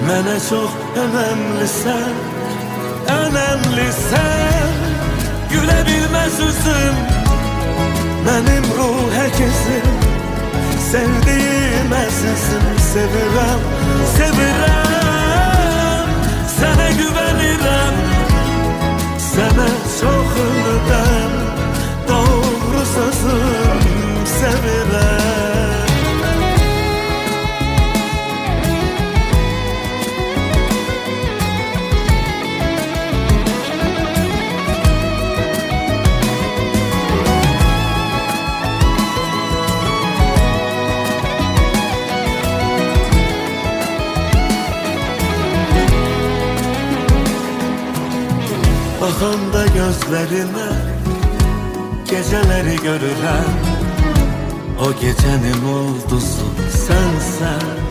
Mənə çox önəmlisən, önəmlisən. Gülə bilməz üzüm, mənim ruh əkizim. Sevdiyim əzizim, sevirəm, sevirəm. Sənə güvənirəm, sənə çox ümidəm. Doğru sözüm, sevirəm. Baxanda gözlərinə gecələri görürəm. O gecənin ulduzu sənsən.